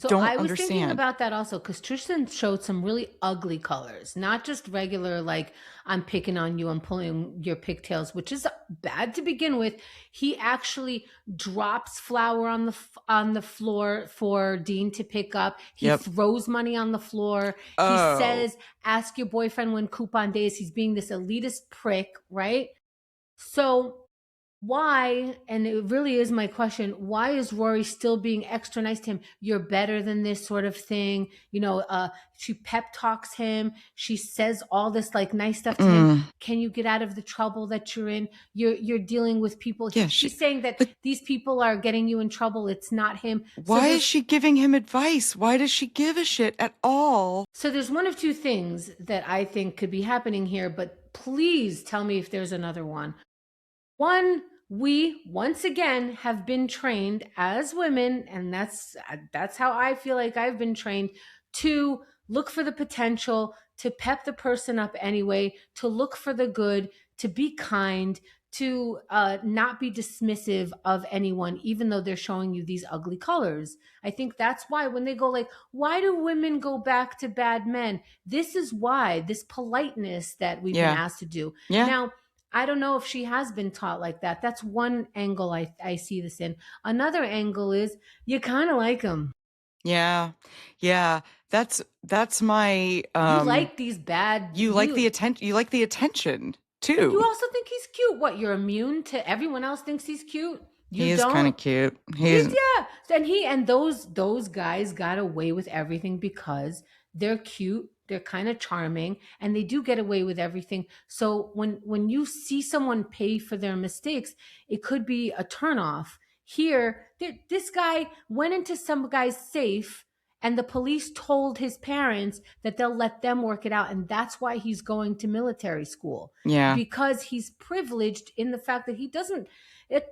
So don't I was thinking understand. about that also because Tristan showed some really ugly colors, not just regular, like, I'm picking on you, I'm pulling your pigtails, which is bad to begin with. He actually drops flour on on the floor for Dean to pick up. He Yep. throws money on the floor. He Oh. says, ask your boyfriend when coupon days. He's being this elitist prick, right? So why, and it really is my question, why is Rory still being extra nice to him? You're better than this sort of thing. She pep talks him. She says all this like nice stuff to him. Mm. Can you get out of the trouble that you're in? You're dealing with people. Yeah, She's saying that like, these people are getting you in trouble. It's not him. why is she giving him advice? Why does she give a shit at all? So there's one of two things that I think could be happening here, but please tell me if there's another one. One, we once again have been trained as women, and that's how I feel like I've been trained to look for the potential, to pep the person up anyway, to look for the good, to be kind, to not be dismissive of anyone, even though they're showing you these ugly colors. I think that's why when they go like, why do women go back to bad men? This is why, this politeness that we've been Yeah. asked to do. Yeah. Now, I don't know if she has been taught like that. That's one angle I see this in. Another angle is you kind of like him. Yeah. Yeah. That's my You like these bad. you like the attention. You like the attention But you too. also think he's cute. What? You're immune to everyone else thinks he's cute. You He is kind don't. of cute. He's yeah. And those guys got away with everything because they're cute, they're kind of charming, and they do get away with everything. So when you see someone pay for their mistakes, it could be a turnoff. Here, this guy went into some guy's safe, and the police told his parents that they'll let them work it out, and that's why he's going to military school. Yeah. Because he's privileged in the fact that he doesn't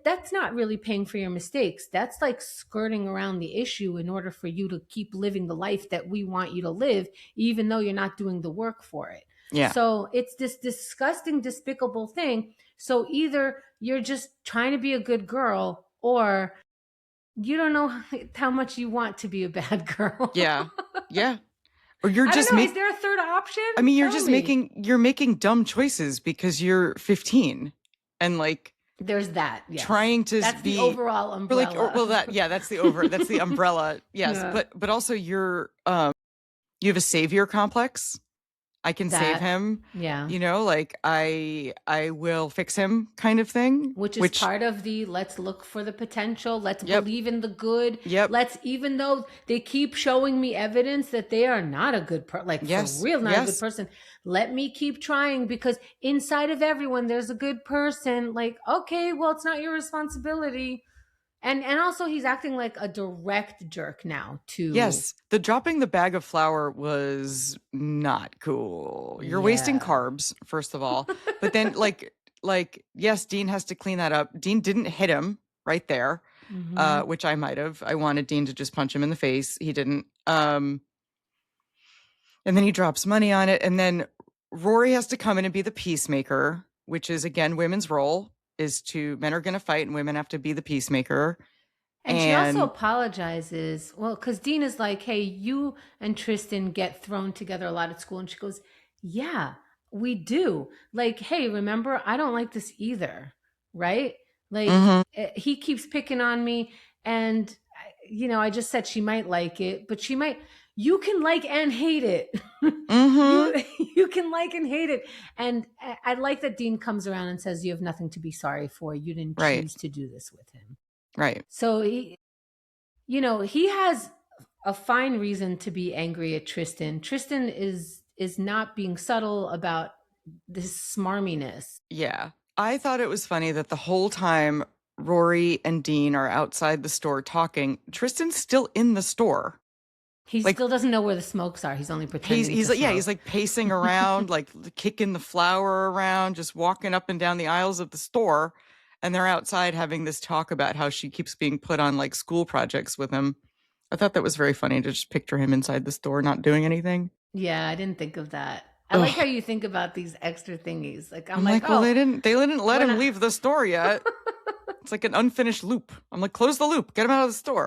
that's not really paying for your mistakes. That's like skirting around the issue in order for you to keep living the life that we want you to live, even though you're not doing the work for it. Yeah. So it's this disgusting, despicable thing. So either you're just trying to be a good girl, or you don't know how much you want to be a bad girl. Yeah. Yeah. Or you're I just don't know. Is there a third option? I mean, you're Tell just me. making dumb choices because you're 15 and like There's that. Yes. trying to That's be the overall or like umbrella. that's the umbrella. Yes. Yeah. But also you're you have a savior complex. I can save him. Yeah. You know, like I will fix him kind of thing. Which is part of the let's look for the potential. Let's believe in the good. Yep. Let's, even though they keep showing me evidence that they are not a good person, like for real, not a good person. Let me keep trying, because inside of everyone, there's a good person. Like, okay, well, it's not your responsibility. And also he's acting like a direct jerk now too. Yes. The dropping the bag of flour was not cool. You're wasting carbs, first of all. But then like, yes, Dean has to clean that up. Dean didn't hit him right there, which I might have. I wanted Dean to just punch him in the face. He didn't. And then he drops money on it. And then Rory has to come in and be the peacemaker, which is, again, women's role. Men are going to fight and women have to be the peacemaker. And she also apologizes. Well, because Dean is like, hey, you and Tristan get thrown together a lot at school. And she goes, yeah, we do. Like, hey, remember, I don't like this either. Right? Like, he keeps picking on me. And, I just said she might like it, but she might. You can like and hate it. You can like and hate it. And I like that Dean comes around and says, you have nothing to be sorry for. You didn't choose to do this with him. Right. So he has a fine reason to be angry at Tristan. Tristan is not being subtle about this smarminess. Yeah. I thought it was funny that the whole time Rory and Dean are outside the store talking, Tristan's still in the store. He still doesn't know where the smokes are. He's only pretending. He's like pacing around, like kicking the flour around, just walking up and down the aisles of the store. And they're outside having this talk about how she keeps being put on like school projects with him. I thought that was very funny to just picture him inside the store not doing anything. Yeah, I didn't think of that. I like how you think about these extra thingies. Like I'm like, well, they didn't let him leave the store yet. It's like an unfinished loop. I'm like, close the loop, get him out of the store.